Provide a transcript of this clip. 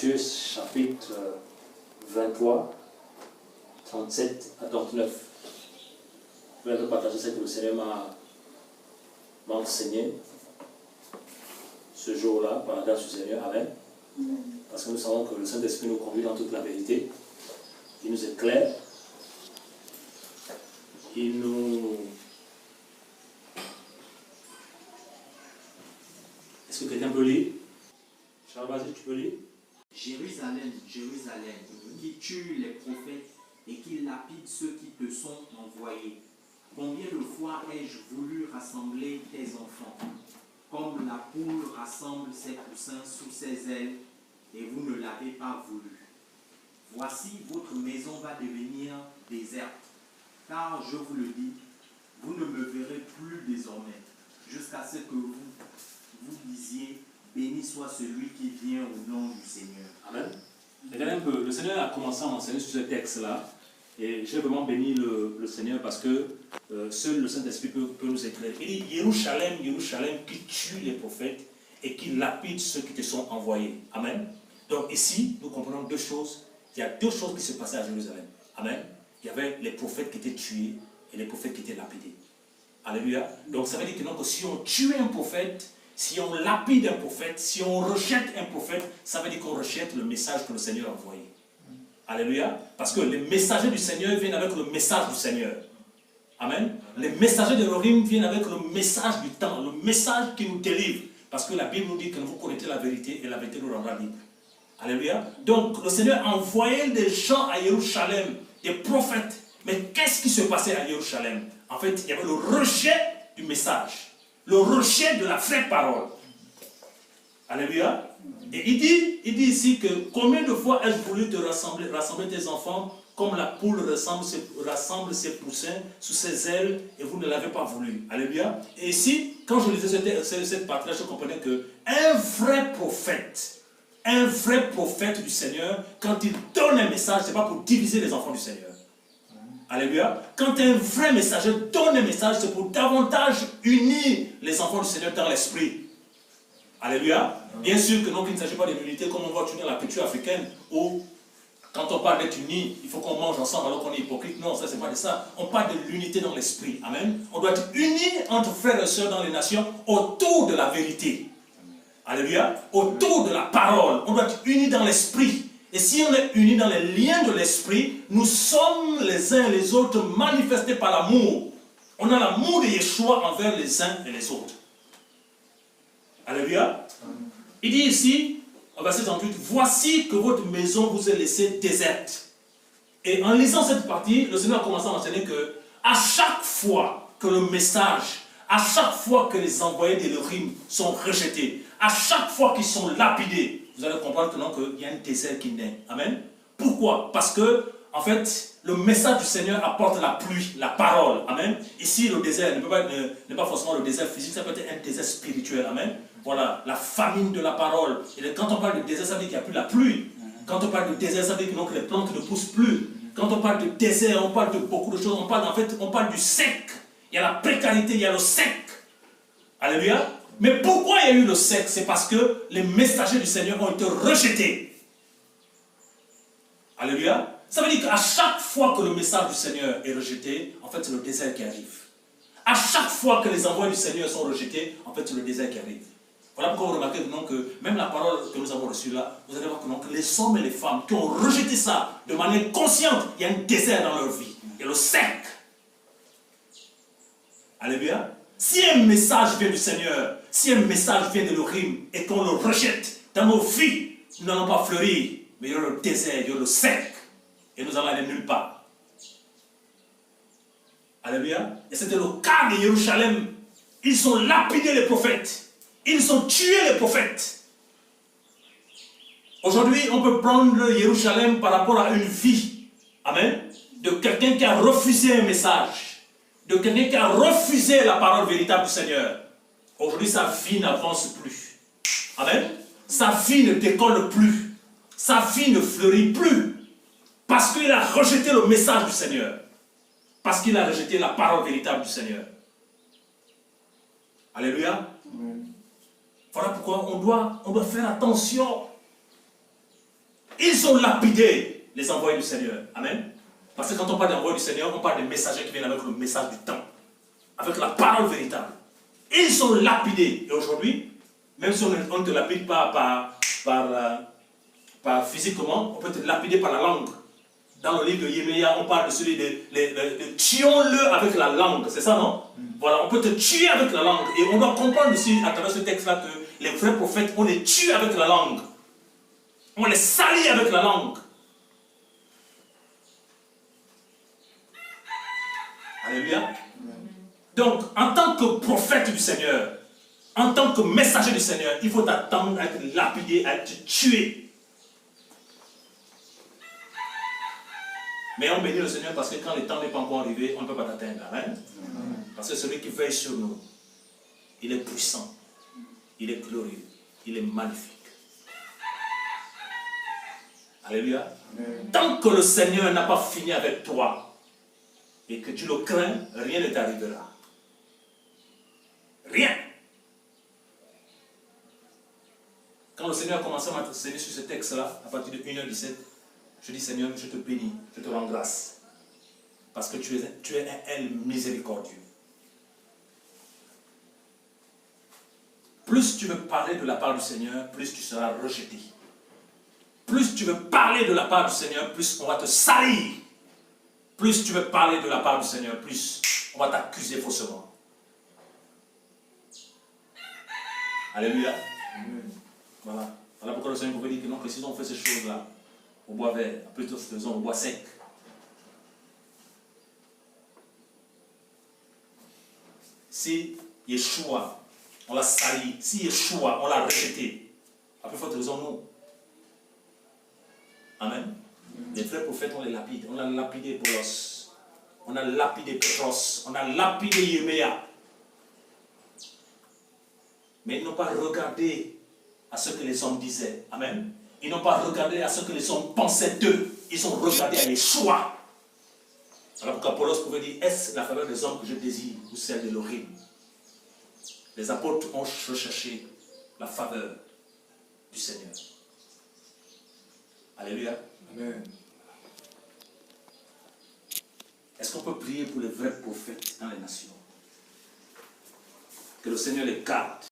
Matthieu chapitre 23, 37 à 39. Je vais partager ce que le Seigneur m'a enseigné ce jour-là, par la grâce du Seigneur. Amen. Parce que nous savons que le Saint-Esprit nous conduit dans toute la vérité. Il nous éclaire. Il nous... Est-ce que quelqu'un peut lire? Charles, vas-y, tu peux lire? Jérusalem, Jérusalem, qui tue les prophètes et qui lapide ceux qui te sont envoyés. Combien de fois ai-je voulu rassembler tes enfants, comme la poule rassemble ses poussins sous ses ailes, et vous ne l'avez pas voulu. Voici, votre maison va devenir déserte, car je vous le dis, vous ne me verrez plus désormais, jusqu'à ce que vous disiez, béni soit celui qui vient au nom du Seigneur. Amen. Regardez un peu, le Seigneur a commencé à m'enseigner sur ce texte-là, et j'ai vraiment béni le Seigneur parce que seul le Saint-Esprit peut nous éclairer. Il dit, Jérusalem, Jérusalem, qui tue les prophètes et qui lapide ceux qui te sont envoyés. Amen. Donc ici, nous comprenons deux choses. Il y a deux choses qui se passaient à Jérusalem. Amen. Il y avait les prophètes qui étaient tués et les prophètes qui étaient lapidés. Alléluia. Donc ça veut dire que si on tue un prophète, si on lapide un prophète, si on rejette un prophète, ça veut dire qu'on rejette le message que le Seigneur a envoyé. Alléluia. Parce que les messagers du Seigneur viennent avec le message du Seigneur. Amen. Les messagers de l'Orim viennent avec le message du temps, le message qui nous délivre. Parce que la Bible nous dit que vous connaissez la vérité et la vérité nous rendra libre. Alléluia. Donc le Seigneur a envoyé des gens à Jérusalem, des prophètes. Mais qu'est-ce qui se passait à Jérusalem? En fait, il y avait le rejet du message, le rejet de la vraie parole. Alléluia. Et il dit ici que combien de fois ai-je voulu te rassembler tes enfants comme la poule rassemble ses poussins sous ses ailes et vous ne l'avez pas voulu. Alléluia. Et ici, quand je lisais cette partie-là, je comprenais que un vrai prophète du Seigneur, quand il donne un message, ce n'est pas pour diviser les enfants du Seigneur. Alléluia. Quand un vrai messager donne un message, c'est pour davantage unir les enfants du Seigneur dans l'esprit. Alléluia. Bien sûr que non, qu'il ne s'agit pas de l'unité comme on voit unir la culture africaine où quand on parle d'être unis, il faut qu'on mange ensemble alors qu'on est hypocrite. Non, ça c'est pas de ça. On parle de l'unité dans l'esprit. Amen. On doit être unis entre frères et sœurs dans les nations autour de la vérité. Alléluia. Autour de la parole. On doit être unis dans l'esprit. Et si on est unis dans les liens de l'esprit, nous sommes les uns et les autres manifestés par l'amour. On a l'amour de Yeshua envers les uns et les autres. Alléluia. Il dit ici, au verset 38, voici que votre maison vous est laissée déserte. Et en lisant cette partie, le Seigneur a commencé à mentionner que à chaque fois que le message, à chaque fois que les envoyés d'Élohim sont rejetés, à chaque fois qu'ils sont lapidés, vous allez comprendre qu'il y a un désert qui naît. Amen. Pourquoi? Parce que, en fait, le message du Seigneur apporte la pluie, la parole. Amen. Ici, le désert n'est pas forcément le désert physique, ça peut être un désert spirituel. Amen. Voilà, la famine de la parole. Et quand on parle de désert, ça veut dire qu'il n'y a plus la pluie. Quand on parle de désert, ça veut dire que les plantes ne poussent plus. Quand on parle de désert, on parle de beaucoup de choses. On parle du sec. Il y a la précarité, il y a le sec. Alléluia. Mais pourquoi il y a eu le sec? C'est parce que les messagers du Seigneur ont été rejetés. Alléluia. Ça veut dire qu'à chaque fois que le message du Seigneur est rejeté, en fait, c'est le désert qui arrive. À chaque fois que les envois du Seigneur sont rejetés, en fait, c'est le désert qui arrive. Voilà pourquoi vous remarquez que même la parole que nous avons reçue là, vous allez voir que les hommes et les femmes qui ont rejeté ça de manière consciente, il y a un désert dans leur vie. Il y a le sec. Alléluia. Si un message vient du Seigneur, si un message vient de l'Orim et qu'on le rejette dans nos vies, nous n'allons pas fleurir, mais il y aura le désert, il y aura le sec, et nous allons aller nulle part. Alléluia. Et c'était le cas de Jérusalem. Ils ont lapidé les prophètes. Ils ont tué les prophètes. Aujourd'hui, on peut prendre Jérusalem par rapport à une vie. Amen. De quelqu'un qui a refusé un message. De quelqu'un qui a refusé la parole véritable du Seigneur. Aujourd'hui, sa vie n'avance plus. Amen. Sa vie ne décolle plus. Sa vie ne fleurit plus. Parce qu'il a rejeté le message du Seigneur. Parce qu'il a rejeté la parole véritable du Seigneur. Alléluia. Voilà pourquoi on doit faire attention. Ils ont lapidé les envoyés du Seigneur. Amen. Parce que quand on parle d'envoyés du Seigneur, on parle des messagers qui viennent avec le message du temps. Avec la parole véritable. Ils sont lapidés. Et aujourd'hui, même si on ne te lapide pas par physiquement, on peut te lapider par la langue. Dans le livre de Yéméa, on parle de celui de tuons-le avec la langue. C'est ça, non? Voilà, on peut te tuer avec la langue. Et on doit comprendre aussi, à travers ce texte-là, que les vrais prophètes, on les tue avec la langue. On les salit avec la langue. Alléluia. Donc, en tant que prophète du Seigneur, en tant que messager du Seigneur, il faut t'attendre à être lapidé, à être tué. Mais on bénit le Seigneur parce que quand le temps n'est pas encore arrivé, on ne peut pas t'atteindre. Amen. Parce que celui qui veille sur nous, il est puissant, il est glorieux, il est magnifique. Alléluia. Amen. Tant que le Seigneur n'a pas fini avec toi et que tu le crains, rien ne t'arrivera. Rien. Quand le Seigneur a commencé à m'enseigner sur ce texte-là, à partir de 1h17, je dis Seigneur, je te bénis, je te rends grâce. Parce que tu es un miséricordieux. Plus tu veux parler de la part du Seigneur, plus tu seras rejeté. Plus tu veux parler de la part du Seigneur, plus on va te salir. Plus tu veux parler de la part du Seigneur, plus on va t'accuser faussement. Alléluia. Voilà. Voilà pourquoi le Seigneur pouvait dire que non, que si on fait ces choses-là, au bois vert, plutôt faisons au bois sec. Si Yeshua, on l'a sali, si Yeshua, on l'a rejeté, après il faut raison nous. Amen. Les vrais prophètes, on les lapide. On a lapidé Paulos, on a lapidé Petros, on a lapidé Yéméa. Mais ils n'ont pas regardé à ce que les hommes disaient. Amen. Ils n'ont pas regardé à ce que les hommes pensaient d'eux. Ils ont regardé à Yeshua. Alors pourquoi Paulos pouvait dire, est-ce la faveur des hommes que je désire ou celle de l'Orime? Les apôtres ont recherché la faveur du Seigneur. Alléluia. Amen. Est-ce qu'on peut prier pour les vrais prophètes dans les nations? Que le Seigneur les garde